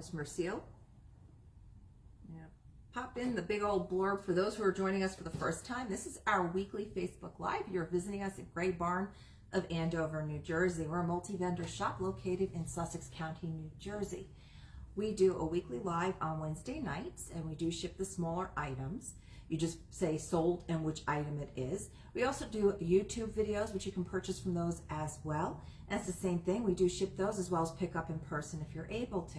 Miss Mercio. Yeah. Pop in the big old blurb for those who are joining us for the first time. This is our weekly Facebook Live. You're visiting us at Grey Barn of Andover, New Jersey. We're a multi-vendor shop located in Sussex County, New Jersey. We do a weekly live on Wednesday nights, and we do ship the smaller items. You just say sold and which item it is. We also do YouTube videos, which you can purchase from those as well. And it's the same thing. We do ship those as well as pick up in person if you're able to.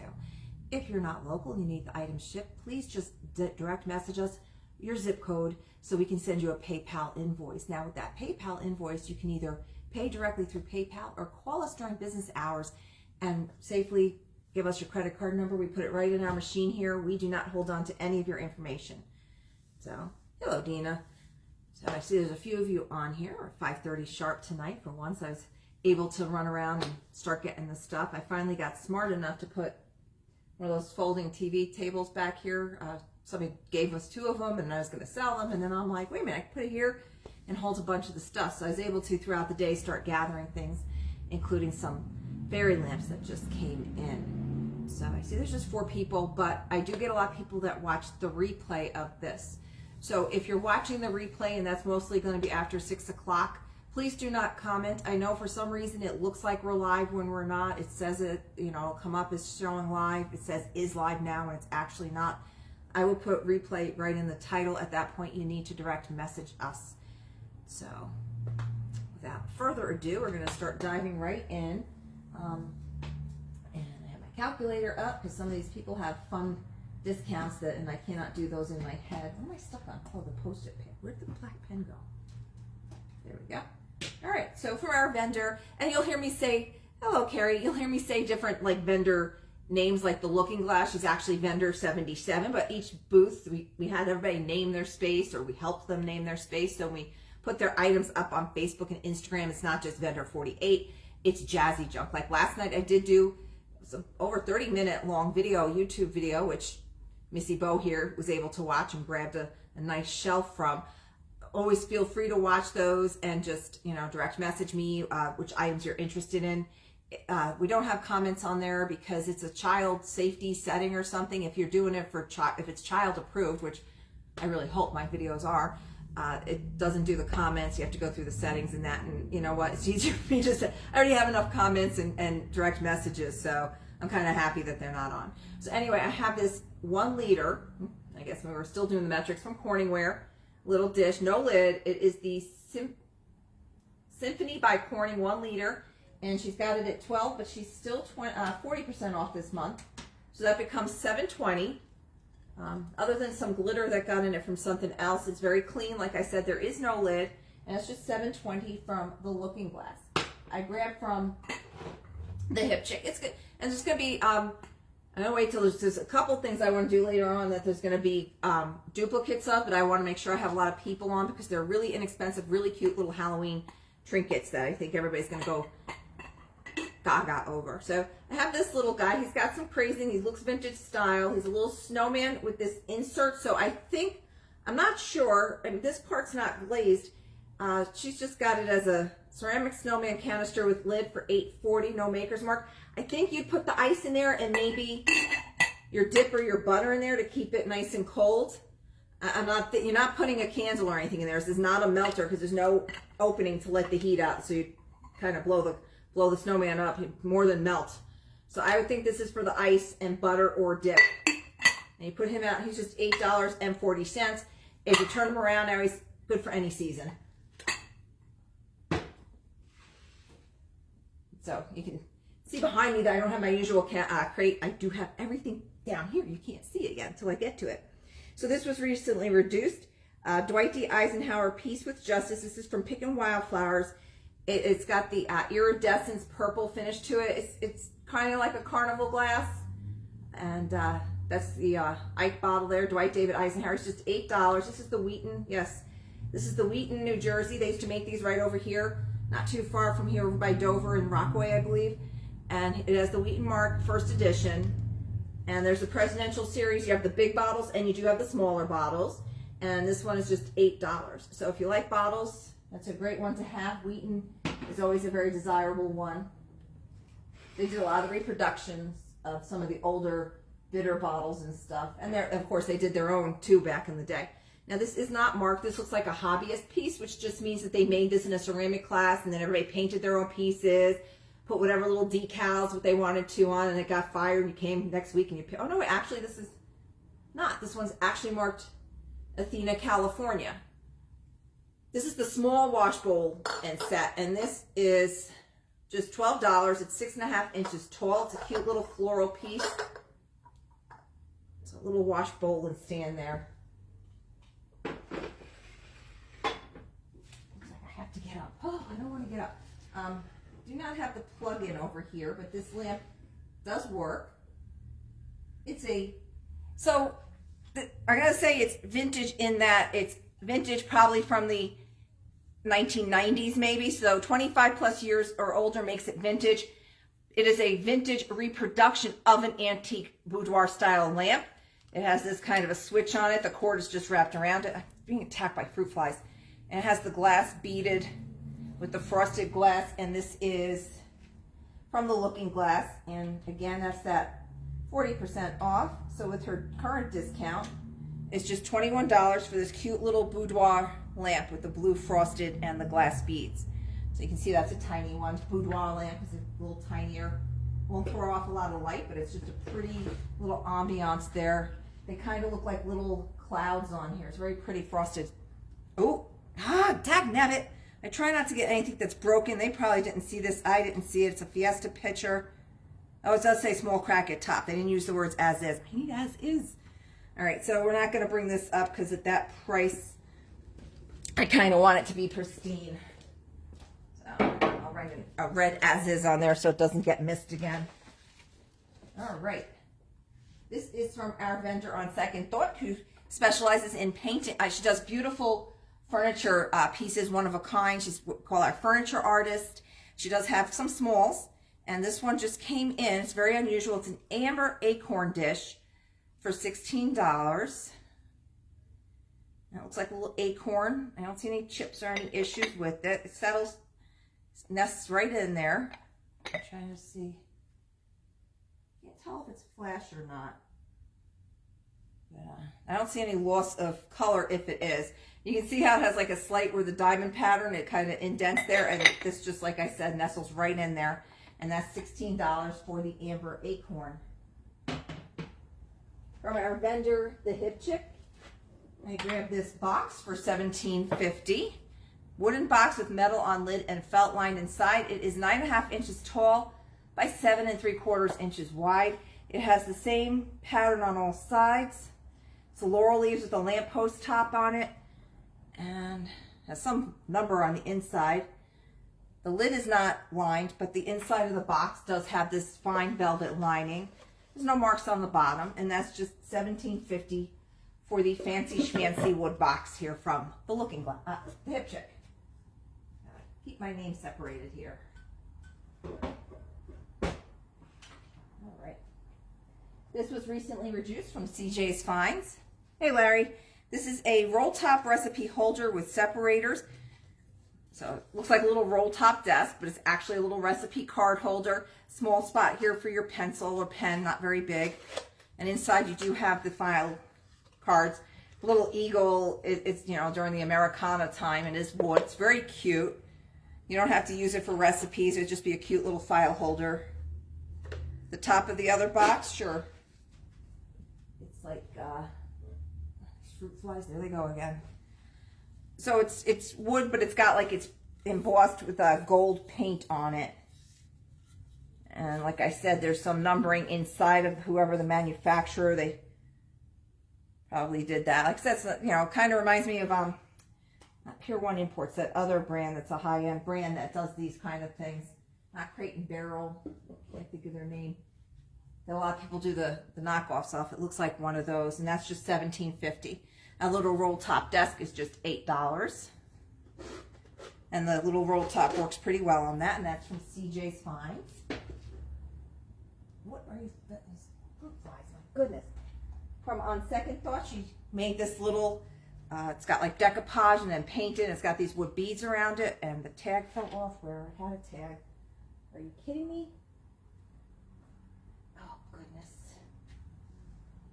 If you're not local and you need the item shipped, please just direct message us your zip code so we can send you a PayPal invoice. Now with that PayPal invoice, you can either pay directly through PayPal or call us during business hours and safely give us your credit card number. We put it right in our machine here. We do not hold on to any of your information. So, hello Dina. So I see there's a few of you on here, 5:30 sharp tonight. For once I was able to run around and start getting the stuff. I finally got smart enough to put one of those folding TV tables back here. Somebody gave us 2 of them and I was going to sell them. And then I'm like, wait a minute, I can put it here and hold a bunch of the stuff. So I was able to, throughout the day, start gathering things, including some fairy lamps that just came in. So I see there's just 4 people, but I do get a lot of people that watch the replay of this. So if you're watching the replay, and that's mostly going to be after 6 o'clock, please do not comment. I know for some reason it looks like we're live when we're not. It says it, you know, it'll come up as showing live. It says is live now when it's actually not. I will put replay right in the title. At that point, you need to direct message us. So without further ado, we're going to start diving right in. And I have my calculator up because some of these people have fun discounts and I cannot do those in my head. What am I stuck on? Oh, the Post-it pen. Where'd the black pen go? There we go. All right, so for our vendor, and you'll hear me say, hello, Carrie. You'll hear me say different like vendor names, like the Looking Glass. She's actually vendor 77, but each booth, we had everybody name their space, or we helped them name their space. So we put their items up on Facebook and Instagram. It's not just vendor 48. It's jazzy junk. Like last night I did do some over 30-minute long video, YouTube video, which Missy Bo here was able to watch and grabbed a nice shelf from. Always feel free to watch those and just, you know, direct message me which items you're interested in. We don't have comments on there because it's a child safety setting or something. If you're doing it for if it's child approved, which I really hope my videos are, it doesn't do the comments. You have to go through the settings and that, and you know what, it's easier for me just to, I already have enough comments and direct messages, so I'm kind of happy that they're not on. So anyway, I have this 1 liter, I guess we were still doing the metrics, from Corningware, little dish, no lid. It is the Symphony by Corning 1 liter, and she's got it at 12, but she's still 40% off this month, so that becomes $7.20. Other than some glitter that got in it from something else, it's very clean. Like I said, there is no lid, and it's just $7.20 from the Looking Glass. I grabbed from the Hip Chick. It's good, and there's going to be I'm going to wait till there's a couple things I want to do later on that there's going to be duplicates of, but I want to make sure I have a lot of people on because they're really inexpensive, really cute little Halloween trinkets that I think everybody's going to go gaga over. So I have this little guy. He's got some crazy, he looks vintage style. He's a little snowman with this insert. So I think, I'm not sure, and this part's not glazed. She's just got it as a ceramic snowman canister with lid for $8.40, no maker's mark. I think you'd put the ice in there and maybe your dip or your butter in there to keep it nice and cold. You're not putting a candle or anything in there. This is not a melter because there's no opening to let the heat out. So you kind of blow the snowman up, more than melt. So I would think this is for the ice and butter or dip. And you put him out, he's just $8.40. If you turn him around now, he's good for any season. So you can see behind me that I don't have my usual crate. I do have everything down here. You can't see it yet until I get to it. So this was recently reduced. Dwight D. Eisenhower, Peace with Justice. This is from Pickin' Wildflowers. It's got the iridescence purple finish to it. It's kind of like a carnival glass. And that's the Ike bottle there. Dwight David Eisenhower. It's just $8. This is the Wheaton. Yes, this is the Wheaton, New Jersey. They used to make these right over here, not too far from here, over by Dover and Rockaway, I believe. And it has the Wheaton Mark first edition. And there's the presidential series. You have the big bottles and you do have the smaller bottles. And this one is just $8. So if you like bottles, that's a great one to have. Wheaton is always a very desirable one. They did a lot of reproductions of some of the older bitter bottles and stuff. And of course, they did their own too back in the day. Now, this is not marked. This looks like a hobbyist piece, which just means that they made this in a ceramic class, and then everybody painted their own pieces, put whatever little decals what they wanted to on, and it got fired. You came next week and you, oh no, actually this is not. This one's actually marked Athena, California. This is the small wash bowl and set, and this is just $12. It's 6.5 inches tall. It's a cute little floral piece. It's a little wash bowl and stand there. Looks like I have to get up. Oh, I don't want to get up. Do not have the plug in over here, but this lamp does work. It's a, so I gotta say it's vintage in that it's vintage probably from the 1990s maybe, so 25 plus years or older makes it vintage. It is a vintage reproduction of an antique boudoir style lamp. It has this kind of a switch on it. The cord is just wrapped around it. I'm being attacked by fruit flies. And it has the glass beaded with the frosted glass, and this is from the Looking Glass, and again that's that 40% off. So with her current discount, it's just $21 for this cute little boudoir lamp with the blue frosted and the glass beads. So you can see that's a tiny one. Boudoir lamp is a little tinier. Won't throw off a lot of light, but it's just a pretty little ambiance there. They kind of look like little clouds on here. It's very pretty frosted. Oh, dagnabbit. I try not to get anything that's broken. They probably didn't see this. I didn't see it. It's a Fiesta pitcher. Oh, it does say small crack at top. They didn't use the words as is. I need as is. All right, so we're not going to bring this up because at that price, I kind of want it to be pristine. So I'll write a red as is on there so it doesn't get missed again. All right. This is from our vendor on Second Thought, who specializes in painting. She does beautiful furniture pieces, one of a kind. She's called our furniture artist. She does have some smalls, and this one just came in. It's very unusual. It's an amber acorn dish for $16. It looks like a little acorn. I don't see any chips or any issues with it. It settles, nests right in there. I'm trying to see. Can't tell if it's flash or not. I don't see any loss of color if it is. You can see how it has like a slight where the diamond pattern, it kind of indents there, and this, just like I said, nestles right in there. And that's $16 for the amber acorn. From our vendor, the Hip Chick, I grabbed this box for $17.50. Wooden box with metal on lid and felt lined inside. It is 9.5 inches tall by 7.75 inches wide. It has the same pattern on all sides. It's the laurel leaves with a lamppost top on it, and has some number on the inside. The lid is not lined, but the inside of the box does have this fine velvet lining. There's no marks on the bottom, and that's just $17.50 for the fancy schmancy wood box here from the Looking Glass, the Hip Chick. Keep my name separated here. All right. This was recently reduced from CJ's Finds. Hey Larry, this is a roll top recipe holder with separators. So it looks like a little roll top desk, but it's actually a little recipe card holder. Small spot here for your pencil or pen, not very big. And inside you do have the file cards. Little eagle, it's, you know, during the Americana time, and it's wood. It's very cute. You don't have to use it for recipes. It'd just be a cute little file holder. The top of the other box, sure. It's like fruit flies. There they go again. So it's wood, but it's got like, it's embossed with gold paint on it. And like I said, there's some numbering inside of whoever the manufacturer. They probably did that. Like I said, you know, kind of reminds me of not Pier 1 Imports, that other brand that's a high-end brand that does these kind of things. Not Crate and Barrel. Can't think of their name. A lot of people do the knockoffs off. It looks like one of those, and that's just $17.50. A little roll top desk is just $8. And the little roll top works pretty well on that, and that's from CJ's Finds. What are these fruit flies? My goodness. From On Second Thought, she made this little, it's got like decoupage and then painted. It's got these wood beads around it, and the tag fell off where I had a tag. Are you kidding me? Oh, goodness.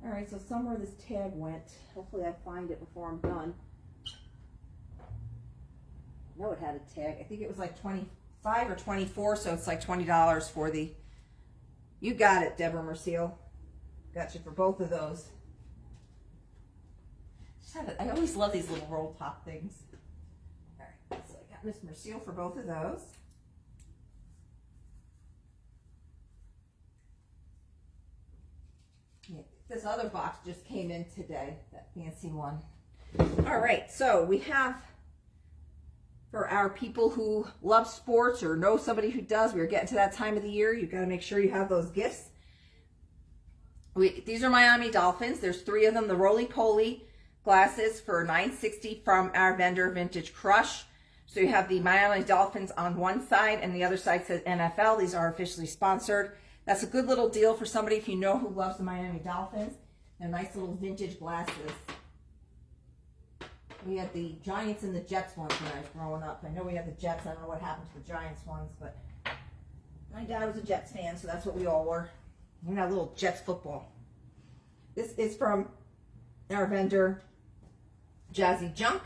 All right, so somewhere this tag went. Hopefully I find it before I'm done. I know it had a tag. I think it was like 25 or 24, so it's like $20 for the... You got it, Deborah Merciel. Got you for both of those. I always love these little roll top things. All right, so I got Miss Merciel for both of those. Yeah, this other box just came in today, that fancy one. All right, so we have, for our people who love sports or know somebody who does, we're getting to that time of the year. You've got to make sure you have those gifts. These are Miami Dolphins. There's 3 of them. The roly-poly glasses for $9.60 from our vendor, Vintage Crush. So you have the Miami Dolphins on one side, and the other side says NFL. These are officially sponsored. That's a good little deal for somebody if you know who loves the Miami Dolphins. They're nice little vintage glasses. We had the Giants and the Jets ones when I was growing up. I know we had the Jets. I don't know what happened to the Giants ones, but my dad was a Jets fan, so that's what we all were. We had little Jets football. This is from our vendor, Jazzy Junk.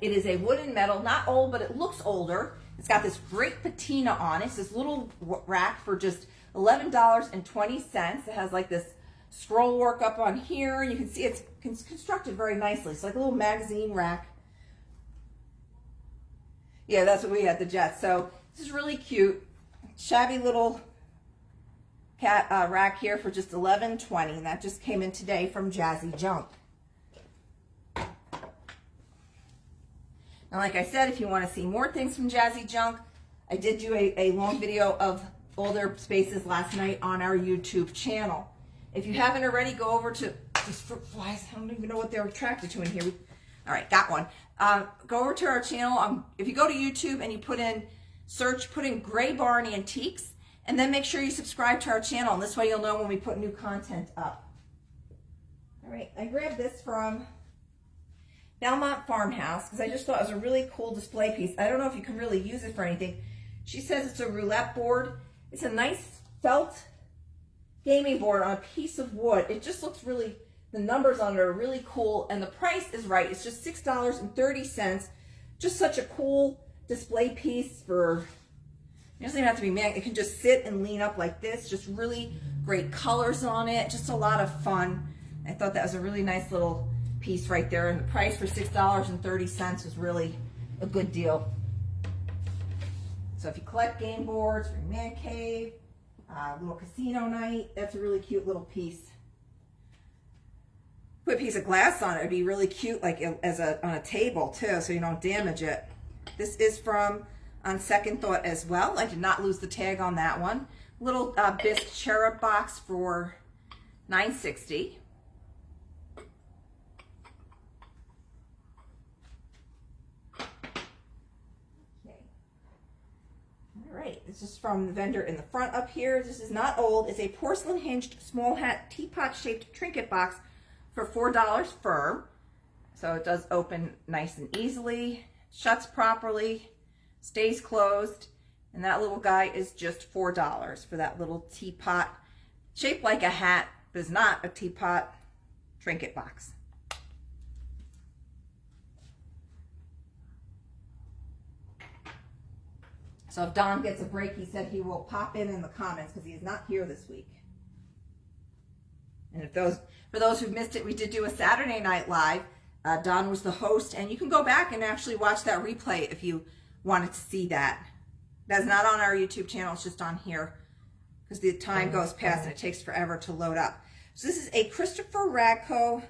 It is a wood and metal, not old, but it looks older. It's got this great patina on it. It's this little rack for just $11.20. It has like this scroll work up on here. You can see it's constructed very nicely. It's like a little magazine rack. Yeah, that's what we had, the Jets. So this is really cute. Shabby little cat rack here for just $11.20. And that just came in today from Jazzy Junk. And like I said, if you want to see more things from Jazzy Junk, I did do a long video of all their spaces last night on our YouTube channel. If you haven't already, go over to these fruit flies. I don't even know what they're attracted to in here. All right, got one. Go over to our channel. If you go to YouTube and you put in Grey Barn Antiques, and then make sure you subscribe to our channel. And this way you'll know when we put new content up. All right, I grabbed this from Belmont Farmhouse because I just thought it was a really cool display piece. I don't know if you can really use it for anything. She says it's a roulette board. It's a nice felt gaming board on a piece of wood. It just looks really, the numbers on it are really cool, and the price is right. It's just $6.30. Just such a cool display piece for, it doesn't even have to be man. It can just sit and lean up like this. Just really great colors on it. Just a lot of fun. I thought that was a really nice little piece right there, and the price for $6.30 was really a good deal. So if you collect game boards for your man cave, little casino night, that's a really cute little piece. Put a piece of glass on it, it'd be really cute, like as on a table too, so you don't damage it. This is from On Second Thought as well. I did not lose the tag on that one. Little bisque cherub box for $9.60. This is from the vendor in the front up here. This is not old. It's a porcelain hinged small hat teapot shaped trinket box for $4 firm. So it does open nice and easily, shuts properly, stays closed, and that little guy is just $4 for that little teapot shaped like a hat, but is not a teapot trinket box. So if Don gets a break, he said he will pop in the comments because he is not here this week. And for those who missed it, we did do a Saturday Night Live. Don was the host, and you can go back and actually watch that replay if you wanted to see that. That's not on our YouTube channel, it's just on here because the time goes past and it takes forever to load up. So this is a Christopher Radko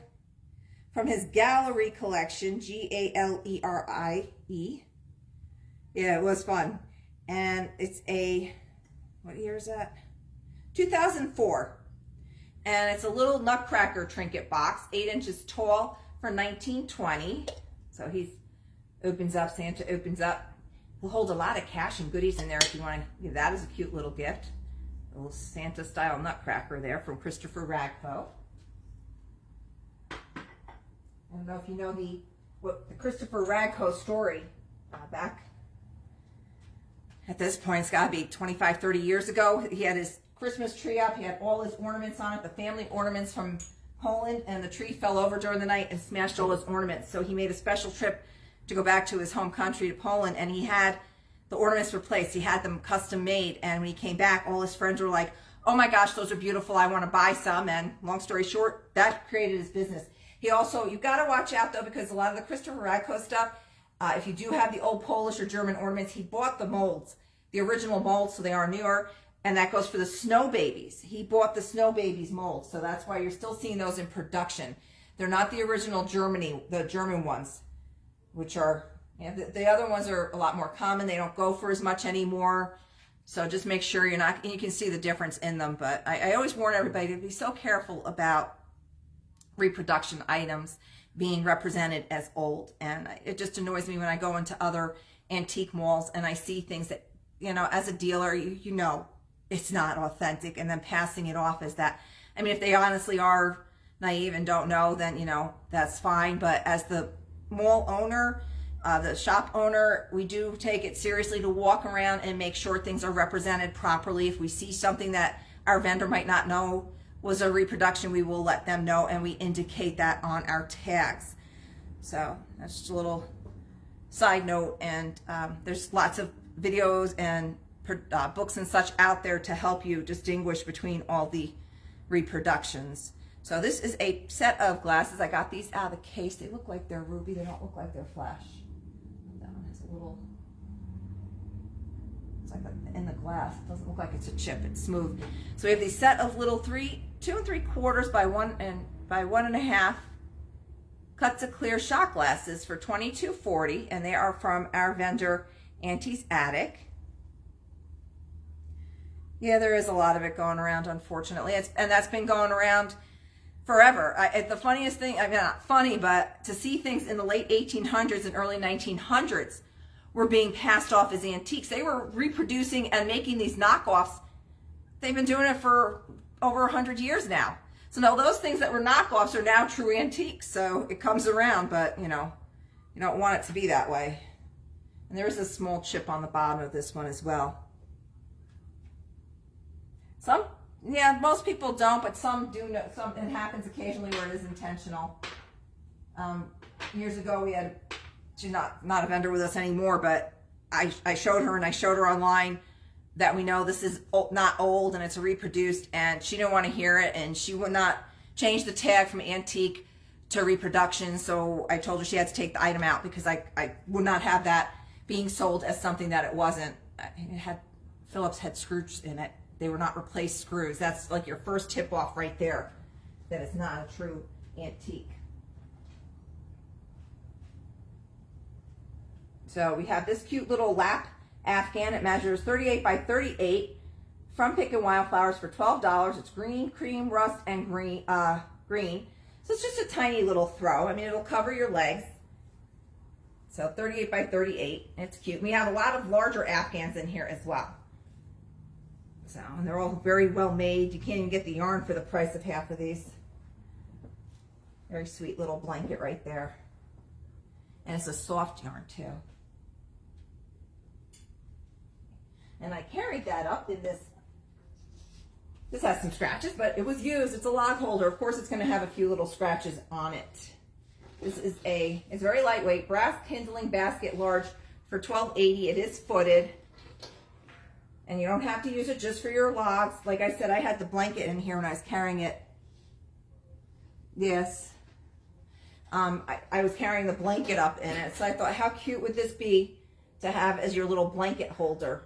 from his gallery collection, G-A-L-E-R-I-E. Yeah, it was fun. And it's a, what year is that? 2004. And it's a little nutcracker trinket box, 8 inches tall for $19.20. So he opens up, Santa opens up. He'll hold a lot of cash and goodies in there if you want to give that as a cute little gift. A little Santa style nutcracker there from Christopher Radko. I don't know if you know the Christopher Radko story back. At this point, it's got to be 25, 30 years ago. He had his Christmas tree up. He had all his ornaments on it, the family ornaments from Poland, and the tree fell over during the night and smashed all his ornaments. So he made a special trip to go back to his home country, to Poland, and he had the ornaments replaced. He had them custom made, and when he came back, all his friends were like, oh my gosh, those are beautiful, I want to buy some. And long story short, that created his business. He also, you've got to watch out though, because a lot of the Christopher Radko stuff, if you do have the old Polish or German ornaments, he bought the molds, the original molds, so they are newer, and that goes for the Snow Babies. He bought the Snow Babies molds, so that's why you're still seeing those in production. They're not the original the German ones, which are, the other ones are a lot more common. They don't go for as much anymore. So just make sure you're not, and you can see the difference in them. But I always warn everybody to be so careful about reproduction items being represented as old. And it just annoys me when I go into other antique malls and I see things that, as a dealer, you know it's not authentic, and then passing it off as that. I mean, if they honestly are naive and don't know, then, that's fine. But as the mall owner, the shop owner, we do take it seriously to walk around and make sure things are represented properly. If we see something that our vendor might not know was a reproduction, we will let them know, and we indicate that on our tags. So that's just a little side note, and there's lots of videos and books and such out there to help you distinguish between all the reproductions. So this is a set of glasses. I got these out of the case. They look like they're ruby. They don't look like they're flash. That one has a little, it's like in the glass. It doesn't look like it's a chip. It's smooth. So we have these set of little 2 3/4 by 1.5 cuts of clear shot glasses for $22.40, and they are from our vendor Auntie's Attic. Yeah, there is a lot of it going around, unfortunately. And that's been going around forever. The funniest thing, I mean, not funny, but to see things in the late 1800s and early 1900s were being passed off as antiques. They were reproducing and making these knockoffs. They've been doing it for over 100 years now. So now those things that were knockoffs are now true antiques. So it comes around, but you don't want it to be that way. And there is a small chip on the bottom of this one as well. Most people don't, but some do know. It happens occasionally where it is intentional. Years ago, we had, she's not a vendor with us anymore, but I showed her, and I showed her online that we know this is not old and it's reproduced, and she didn't want to hear it, and she would not change the tag from antique to reproduction. So I told her she had to take the item out, because I would not have that being sold as something that it wasn't. It had Phillips head screws in it. They were not replaced screws. That's like your first tip off right there, that it's not a true antique. So we have this cute little lap Afghan. It measures 38 by 38 from Pick and Wildflowers for $12. It's green, cream, rust, and green. So it's just a tiny little throw. I mean, it'll cover your legs. So 38 by 38. It's cute. We have a lot of larger Afghans in here as well. So, and they're all very well made. You can't even get the yarn for the price of half of these. Very sweet little blanket right there. And it's a soft yarn too. And I carried that up in this. This has some scratches, but it was used. It's a log holder. Of course, it's going to have a few little scratches on it. This is it's very lightweight, brass kindling basket, large, for $12.80. It is footed. And you don't have to use it just for your logs. Like I said, I had the blanket in here when I was carrying it. Yes. I was carrying the blanket up in it. So I thought, how cute would this be to have as your little blanket holder?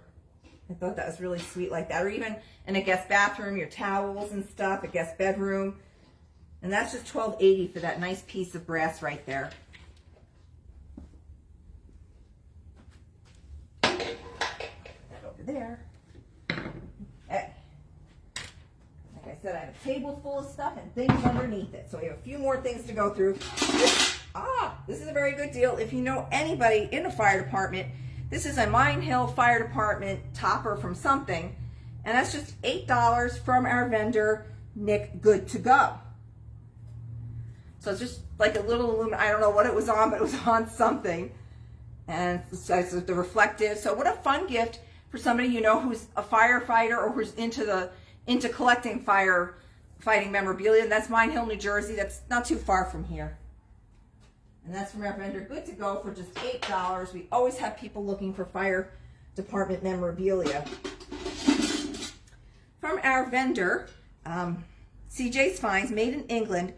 I thought that was really sweet like that. Or even in a guest bathroom, your towels and stuff, a guest bedroom. And that's just $12.80 for that nice piece of brass right there. That over there. Hey. Like I said, I have a table full of stuff and things underneath it. So we have a few more things to go through. This is a very good deal. If you know anybody in a fire department, this is a Mine Hill Fire Department topper from something. And that's just $8 from our vendor, Nick Good to Go. So it's just like a little I don't know what it was on, but it was on something. And it's the reflective. So what a fun gift for somebody who's a firefighter or who's into collecting fire fighting memorabilia, and that's Mine Hill, New Jersey. That's not too far from here. And that's from our vendor, Good to Go, for just $8. We always have people looking for fire department memorabilia. From our vendor, CJ's Finds, made in England,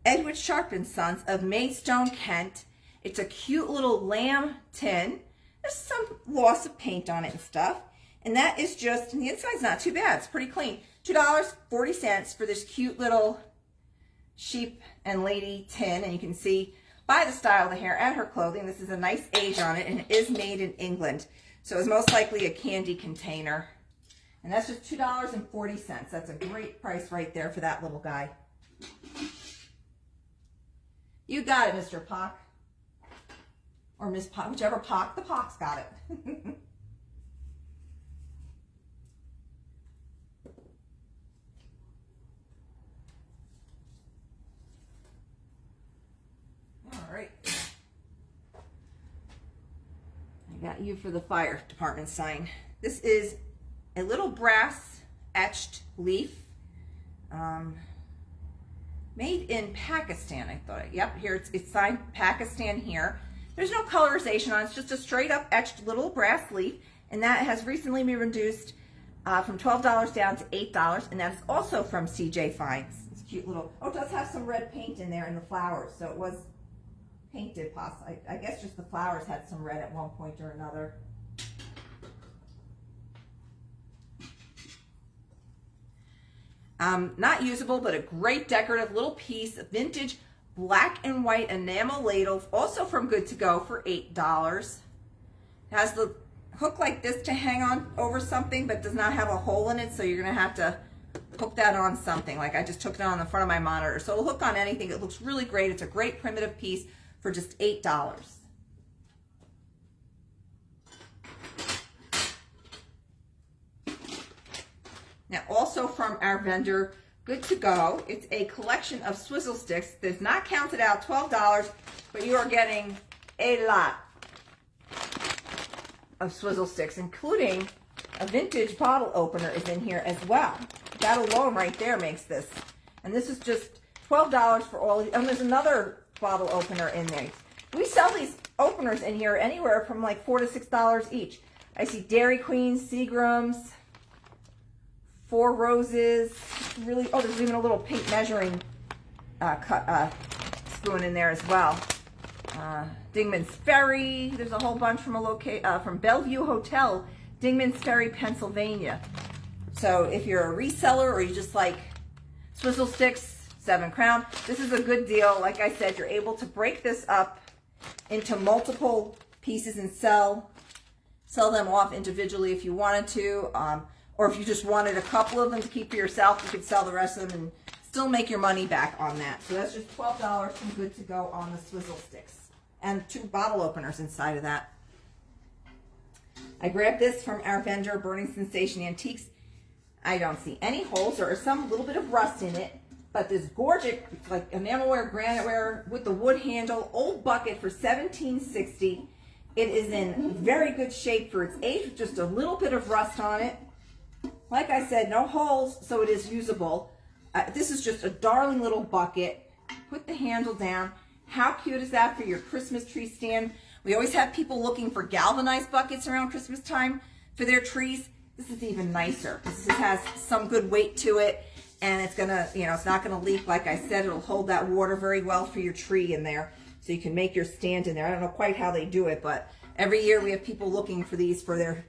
Edward Sharp & Sons of Maidstone, Kent. It's a cute little lamb tin. There's some loss of paint on it and stuff. And that is just, and the inside's not too bad. It's pretty clean. $2.40 for this cute little sheep and lady tin. And you can see by the style of the hair and her clothing, this is a nice age on it, and it is made in England. So it's most likely a candy container. And that's just $2.40. That's a great price right there for that little guy. You got it, Mr. Pock. Or Miss Pock, whichever Pock. The Pock's got it. All right. I got you for the fire department sign. This is a little brass etched leaf. Made in Pakistan, I thought. Yep, here it's signed Pakistan here. There's no colorization on it. It's just a straight up etched little brass leaf. And that has recently been reduced from $12 down to $8. And that's also from CJ Finds. It's cute little, oh, it does have some red paint in there in the flowers. So it was painted, possibly. I guess just the flowers had some red at one point or another. Not usable, but a great decorative little piece of vintage black and white enamel ladle, also from Good to Go, for $8. It has the hook like this to hang on over something, but does not have a hole in it, so you're going to have to hook that on something. Like I just took it on the front of my monitor. So it'll hook on anything. It looks really great. It's a great primitive piece for just $8. Now, also from our vendor, Good to Go, it's a collection of swizzle sticks. There's not counted out $12, but you are getting a lot of swizzle sticks, including a vintage bottle opener is in here as well. That alone right there makes this. And this is just $12 for all of these. And there's another bottle opener in there. We sell these openers in here anywhere from like $4 to $6 each. I see Dairy Queen, Seagram's, Four Roses, really, oh, there's even a little pink measuring spoon in there as well. Dingman's Ferry, there's a whole bunch from from Bellevue Hotel, Dingman's Ferry, Pennsylvania. So if you're a reseller or you just like swizzle sticks, 7 Crown, this is a good deal. Like I said, you're able to break this up into multiple pieces and sell them off individually if you wanted to. Or if you just wanted a couple of them to keep for yourself, you could sell the rest of them and still make your money back on that. So that's just $12 from Good to Go on the swizzle sticks. And 2 bottle openers inside of that. I grabbed this from our vendor, Burning Sensation Antiques. I don't see any holes. There is some little bit of rust in it. But this gorgeous, like enamelware, graniteware with the wood handle, old bucket for $17.60. It is in very good shape for its age, with just a little bit of rust on it. Like I said, no holes, so it is usable. This is just a darling little bucket. Put the handle down. How cute is that for your Christmas tree stand? We always have people looking for galvanized buckets around Christmas time for their trees. This is even nicer. This has some good weight to it, and it's gonna, it's not gonna leak. Like I said, it'll hold that water very well for your tree in there, so you can make your stand in there. I don't know quite how they do it, but every year we have people looking for these for their,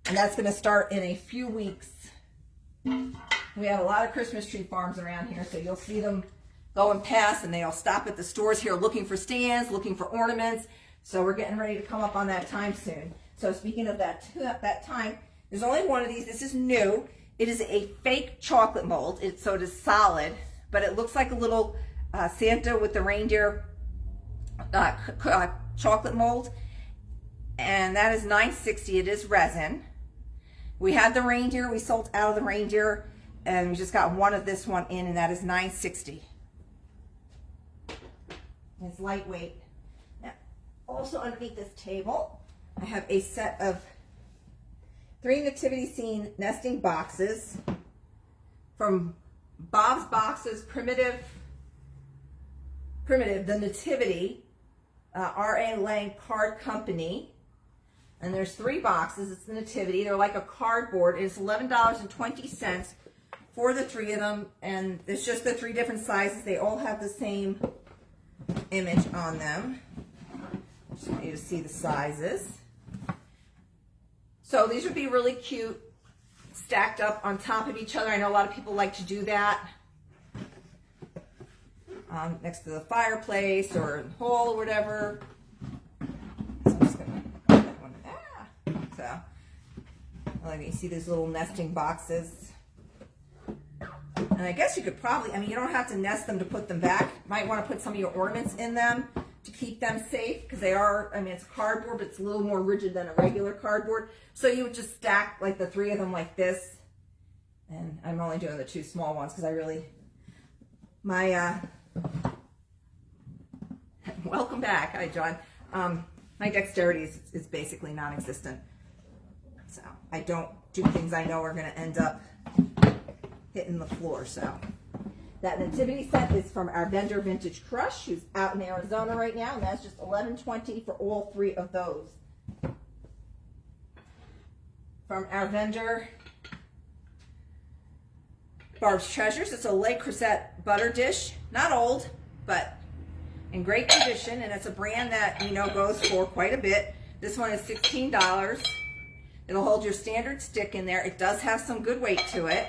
and that's gonna start in a few weeks. We have a lot of Christmas tree farms around here, so you'll see them going past, and they'll stop at the stores here looking for stands, looking for ornaments. So we're getting ready to come up on that time soon. So speaking of that time, there's only one of these. This is new. It is a fake chocolate mold. So it is solid, but it looks like a little Santa with the reindeer chocolate mold. And that is $9.60. It is resin. We had the reindeer, we sold out of the reindeer, and we just got one of this one in, and that is $9.60. It's lightweight. Now, also underneath this table, I have a set of 3 nativity scene nesting boxes from Bob's Boxes Primitive, the Nativity, R.A. Lang Card Company. And there's 3 boxes. It's the Nativity. They're like a cardboard. It's $11.20 for the 3 of them. And it's just the 3 different sizes. They all have the same image on them. Just want you to see the sizes. So these would be really cute, stacked up on top of each other. I know a lot of people like to do that. Next to the fireplace or in the hall or whatever. So I'm just going to put that one in there. So, let me see these little nesting boxes. And I guess you could probably, I mean, you don't have to nest them to put them back. You might want to put some of your ornaments in them to keep them safe, because they are, I mean, it's cardboard, but it's a little more rigid than a regular cardboard. So you would just stack like the 3 of them like this. And I'm only doing the 2 small ones because I really, welcome back. Hi, John. My dexterity is basically non-existent. So I don't do things I know are going to end up hitting the floor. So that nativity set is from our vendor Vintage Crush, who's out in Arizona right now, and that's just $11.20 for all 3 of those. From our vendor Barb's Treasures, it's a Le Creuset butter dish, not old, but in great condition, and it's a brand that, you know, goes for quite a bit. This one is $16. It'll hold your standard stick in there. It does have some good weight to it.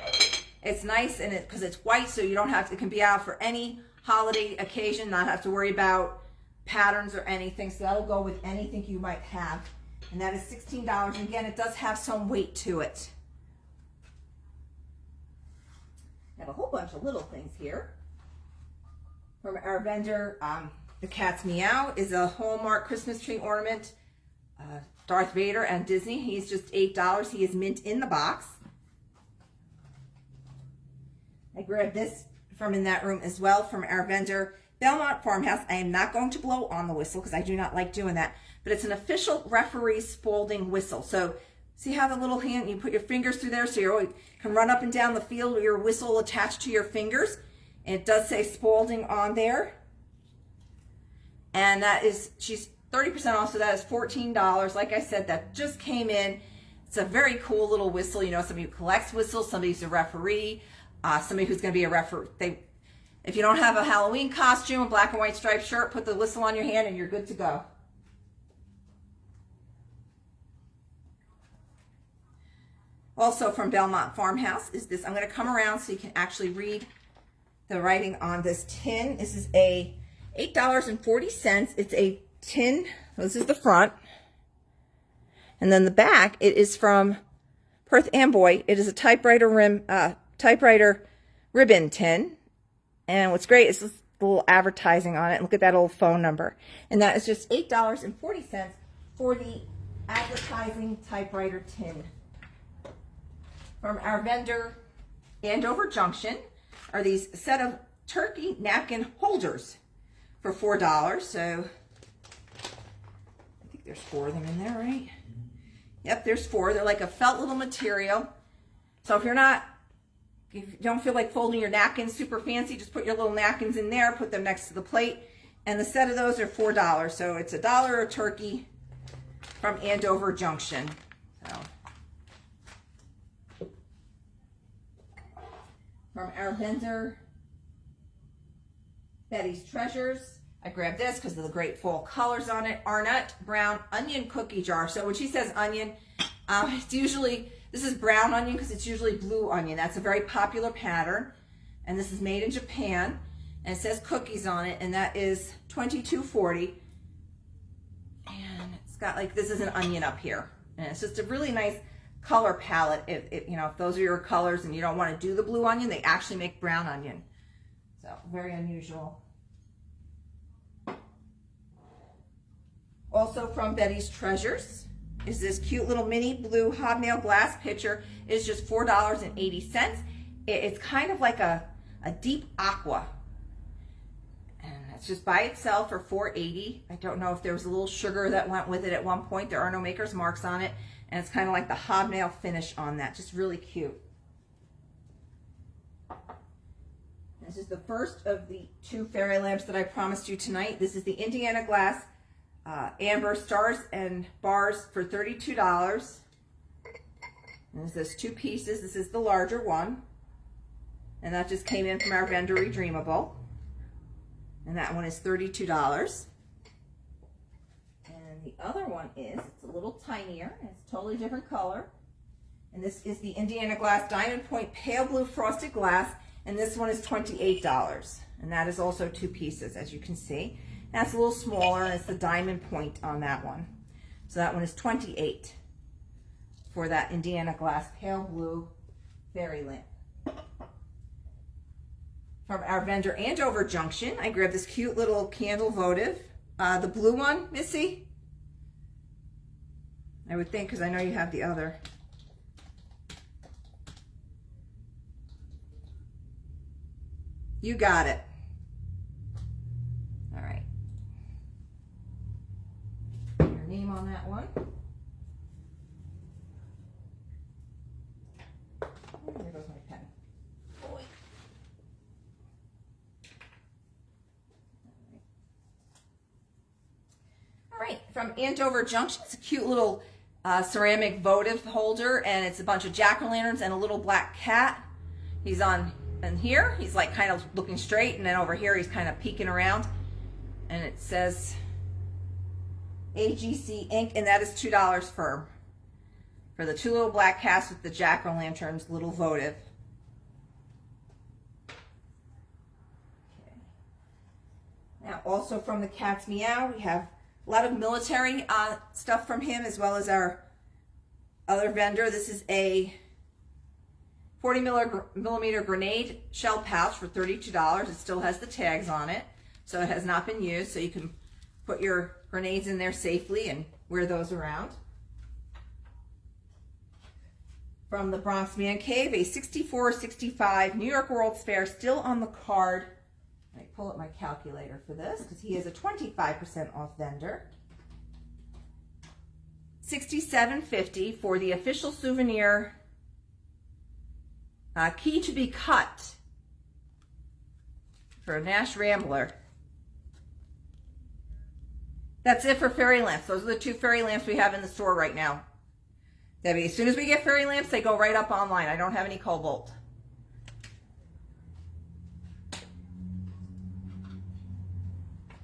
It's nice, and because it's white, so you don't have to, it can be out for any holiday occasion, not have to worry about patterns or anything. So that'll go with anything you might have. And that is $16. And again, it does have some weight to it. I have a whole bunch of little things here. From our vendor, The Cat's Meow is a Hallmark Christmas tree ornament. Darth Vader and Disney. He's just $8. He is mint in the box. I grabbed this from in that room as well from our vendor, Belmont Farmhouse. I am not going to blow on the whistle because I do not like doing that. But it's an official referee Spalding whistle. So see how the little hand, you put your fingers through there so you can run up and down the field with your whistle attached to your fingers. And it does say Spalding on there. And that is, she's 30% off, so that is $14. Like I said, that just came in. It's a very cool little whistle. You know, somebody who collects whistles, somebody who's a referee, somebody who's going to be a referee. If you don't have a Halloween costume, a black and white striped shirt, put the whistle on your hand and you're good to go. Also from Belmont Farmhouse is this. I'm going to come around so you can actually read the writing on this tin. This is a $8.40. It's a tin. This is the front. And then the back, it is from Perth Amboy. It is a typewriter ribbon tin. And what's great is this little advertising on it. Look at that old phone number. And that is just $8.40 for the advertising typewriter tin. From our vendor, Andover Junction, are these set of turkey napkin holders for $4. So I think there's 4 of them in there, right? Yep, there's 4. They're like a felt little material. So if you don't feel like folding your napkins super fancy, just put your little napkins in there, put them next to the plate. And the set of those are $4. So it's $1 a turkey from Andover Junction. So from our vendor, Betty's Treasures, I grabbed this because of the great fall colors on it. Arnett Brown Onion Cookie Jar. So when she says onion, it's usually, this is brown onion because it's usually blue onion. That's a very popular pattern. And this is made in Japan. And it says cookies on it. And that is $22.40. And it's got like, this is an onion up here. And it's just a really nice color palette. You know, if those are your colors and you don't want to do the blue onion, they actually make brown onion. So very unusual. Also from Betty's Treasures is this cute little mini blue hobnail glass pitcher. It's just $4.80. It's kind of like a deep aqua. And it's just by itself for $4.80. I don't know if there was a little sugar that went with it at one point. There are no maker's marks on it. And it's kind of like the hobnail finish on that. Just really cute. This is the first of the 2 fairy lamps that I promised you tonight. This is the Indiana Glass Amber Stars and Bars for $32. And this is 2 pieces. This is the larger one. And that just came in from our vendor Redreamable. And that one is $32. And the other one is, it's a little tinier. It's a totally different color. And this is the Indiana Glass Diamond Point Pale Blue Frosted Glass. And this one is $28. And that is also 2 pieces, as you can see. That's a little smaller, and it's the diamond point on that one. So that one is $28 for that Indiana Glass Pale Blue Fairy Lamp. From our vendor Andover Junction, I grabbed this cute little candle votive. The blue one, Missy? I would think, because I know you have the other. You got it. All right. Your name on that one. There goes my pen. Boy. All right, from Andover Junction, it's a cute little ceramic votive holder, and it's a bunch of jack-o'-lanterns and a little black cat. He's on, and here, he's like kind of looking straight, and then over here, he's kind of peeking around, and it says AGC Inc., and that is $2 for the 2 little black cats with the jack-o'-lanterns, little votive. Okay. Now, also from the Cat's Meow, we have a lot of military stuff from him, as well as our other vendor. This is a 40 millimeter grenade shell pouch for $32. It still has the tags on it, so it has not been used, so you can put your grenades in there safely and wear those around. From the Bronx Man Cave, a 64-65 New York World's Fair, still on the card. I pull up my calculator for this because he is a 25% off vendor. $67.50 for the official souvenir key to be cut for a Nash Rambler. That's it for fairy lamps. Those are the 2 fairy lamps we have in the store right now. Debbie, as soon as we get fairy lamps, they go right up online. I don't have any cobalt.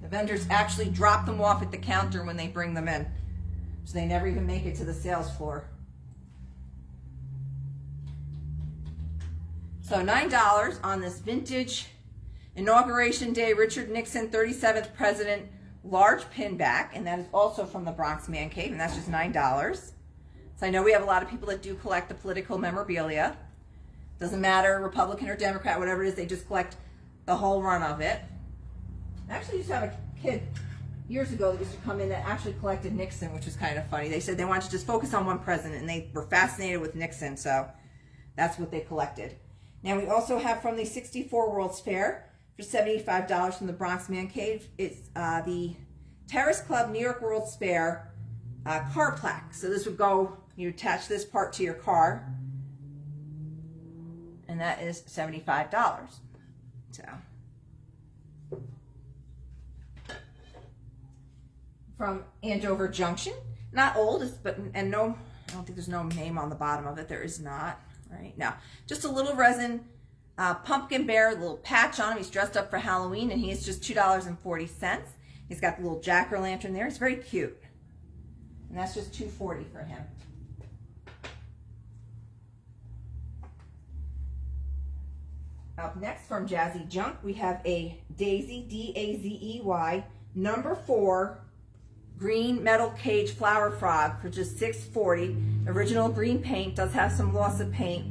The vendors actually drop them off at the counter when they bring them in, so they never even make it to the sales floor. So $9 on this vintage Inauguration Day Richard Nixon 37th President large pin back, and that is also from the Bronx Man Cave, and that's just $9. So I know we have a lot of people that do collect the political memorabilia. Doesn't matter, Republican or Democrat, whatever it is, they just collect the whole run of it. I actually used to have a kid years ago that used to come in that actually collected Nixon, which was kind of funny. They said they wanted to just focus on one president, and they were fascinated with Nixon, so that's what they collected. Now we also have from the 64 World's Fair for $75 from the Bronx Man Cave. It's the Terrace Club New York World's Fair car plaque. So this would go, you attach this part to your car, and that is $75. So from Andover Junction, not old, but and no, I don't think there's no name on the bottom of it. There is not, right? No, just a little resin pumpkin bear, a little patch on him. He's dressed up for Halloween, and he is just $2.40. He's got the little jack-o'-lantern there. It's very cute, and that's just $2.40 for him. Up next from Jazzy Junk, we have a Daisy, D-A-Z-E-Y, number 4 green metal cage flower frog for just $6.40. Original green paint, does have some loss of paint.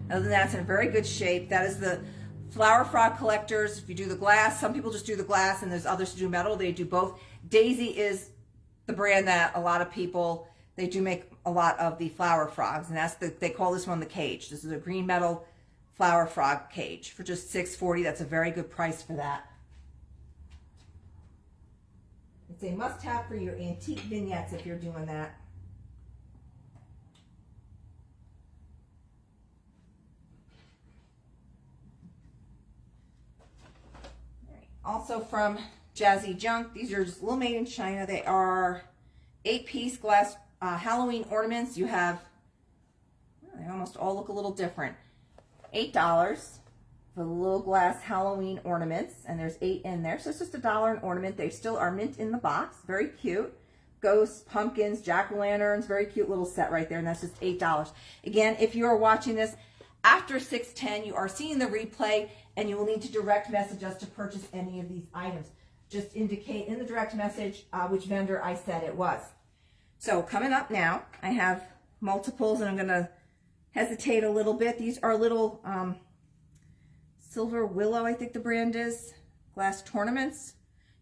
Other than that, it's in very good shape. That is the flower frog collectors. If you do the glass, some people just do the glass, and there's others who do metal. They do both. Daisy is the brand that a lot of people, they do make a lot of the flower frogs, and that's they call this one the cage. This is a green metal flower frog cage for just $6.40. That's a very good price for that. It's a must-have for your antique vignettes if you're doing that. Also from Jazzy Junk. These are just little made in China. They are 8-piece glass Halloween ornaments. You have, well, they almost all look a little different. $8 for the little glass Halloween ornaments, and there's 8 in there. So it's just $1 an ornament. They still are mint in the box. Very cute. Ghosts, pumpkins, jack-o'-lanterns. Very cute little set right there, and that's just $8. Again, if you are watching this after 6:10, you are seeing the replay, and you will need to direct message us to purchase any of these items. Just indicate in the direct message which vendor I said it was. So coming up now, I have multiples, and I'm going to hesitate a little bit. These are little Silver Willow, I think the brand is. Glass tournaments.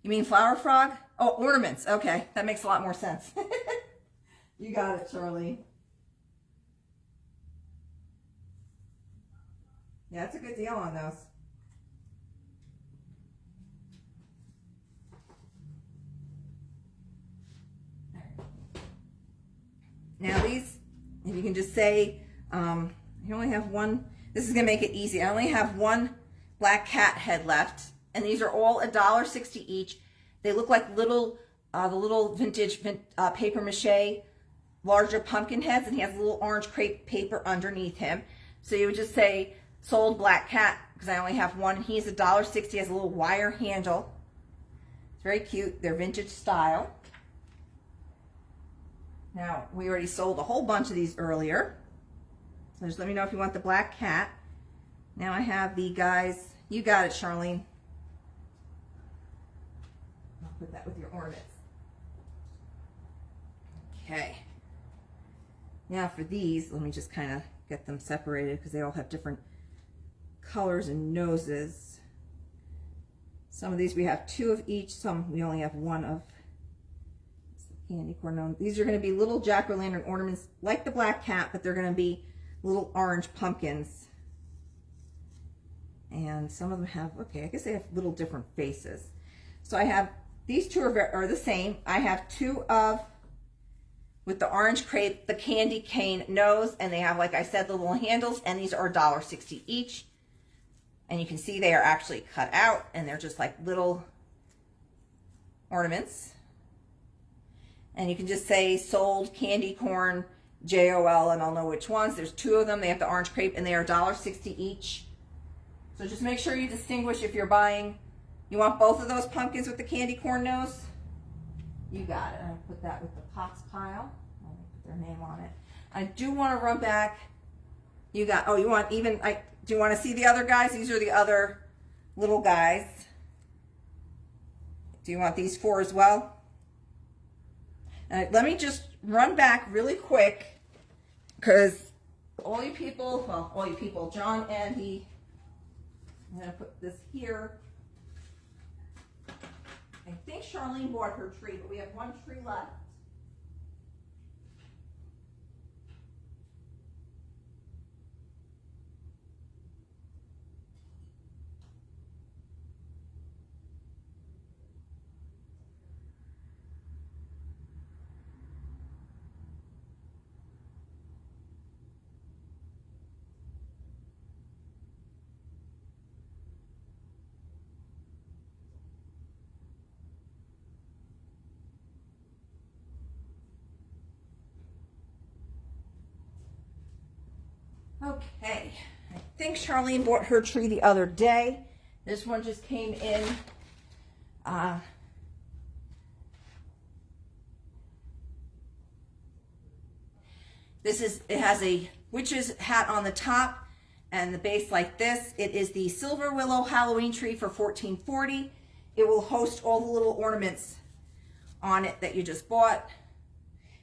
You mean Flower Frog? Oh, ornaments. Okay, that makes a lot more sense. You got it, Charlie. Yeah, that's a good deal on those. Now these, if you can just say, you only have one. This is going to make it easy. I only have one black cat head left, and these are all $1.60 each. They look like little, the little vintage paper mache, larger pumpkin heads, and he has a little orange crepe paper underneath him. So you would just say, sold black cat, because I only have one. He's $1.60, has a little wire handle. It's very cute. They're vintage style. Now, we already sold a whole bunch of these earlier. So just let me know if you want the black cat. Now I have the guys. You got it, Charlene. I'll put that with your ornaments. Okay. Now for these, let me just kind of get them separated because they all have different colors and noses. Some of these we have 2 of each. Some we only have 1 of. Candy corn. These are going to be little jack-o'-lantern ornaments like the black cat, but they're going to be little orange pumpkins. And some of them have, okay, I guess they have little different faces. So I have, these 2 are the same. I have 2 of, with the orange crepe, the candy cane nose, and they have, like I said, the little handles, and these are $1.60 each. And you can see they are actually cut out, and they're just like little ornaments. And you can just say sold candy corn JOL, and I'll know which ones. There's 2 of them. They have the orange crepe, and they are $1.60 each. So just make sure you distinguish if you're buying. You want both of those pumpkins with the candy corn nose? You got it. I'll put that with the pots pile. I'll put their name on it. I do want to run back. You got, oh, you want even, do you want to see the other guys? These are the other little guys. Do you want these 4 as well? Let me just run back really quick because all you people, well, all you people, John, Andy, I'm going to put this here. I think Charlene bought her tree, but we have 1 tree left. Okay, I think Charlene bought her tree the other day. This one just came in. It has a witch's hat on the top and the base like this. It is the Silver Willow Halloween tree for $14.40. It will host all the little ornaments on it that you just bought.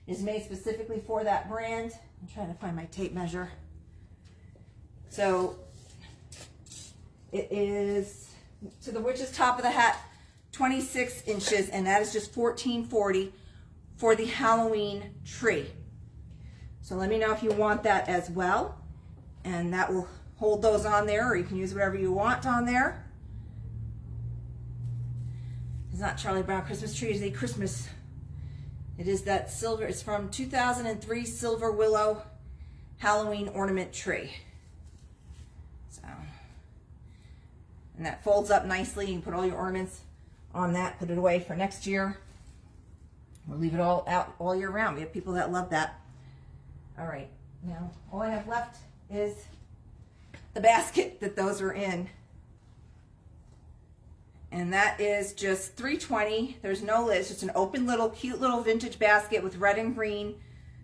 It is made specifically for that brand. I'm trying to find my tape measure. So it is to the witch's top of the hat, 26 inches, and that is just $14.40 for the Halloween tree. So let me know if you want that as well, and that will hold those on there, or you can use whatever you want on there. It's not Charlie Brown Christmas tree, it's a Christmas. It is that silver, it's from 2003 Silver Willow Halloween ornament tree. So And that folds up nicely. You can put all your ornaments on that, put it away for next year. We'll leave it all out all year round. We have people that love that. All right, now all I have left is the basket that those are in. And that is just $3.20. There's no lid. It's just an open little, cute little vintage basket with red and green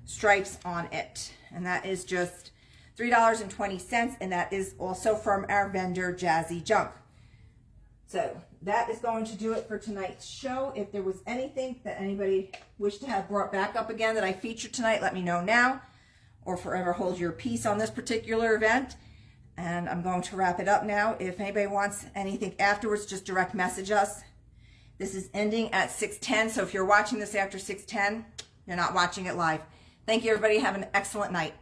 stripes on it. And that is just $3.20. And that is also from our vendor, Jazzy Junk. So that is going to do it for tonight's show. If there was anything that anybody wished to have brought back up again that I featured tonight, let me know now, or forever hold your peace on this particular event. And I'm going to wrap it up now. If anybody wants anything afterwards, just direct message us. This is ending at 6:10. So if you're watching this after 6:10, you're not watching it live. Thank you, everybody. Have an excellent night.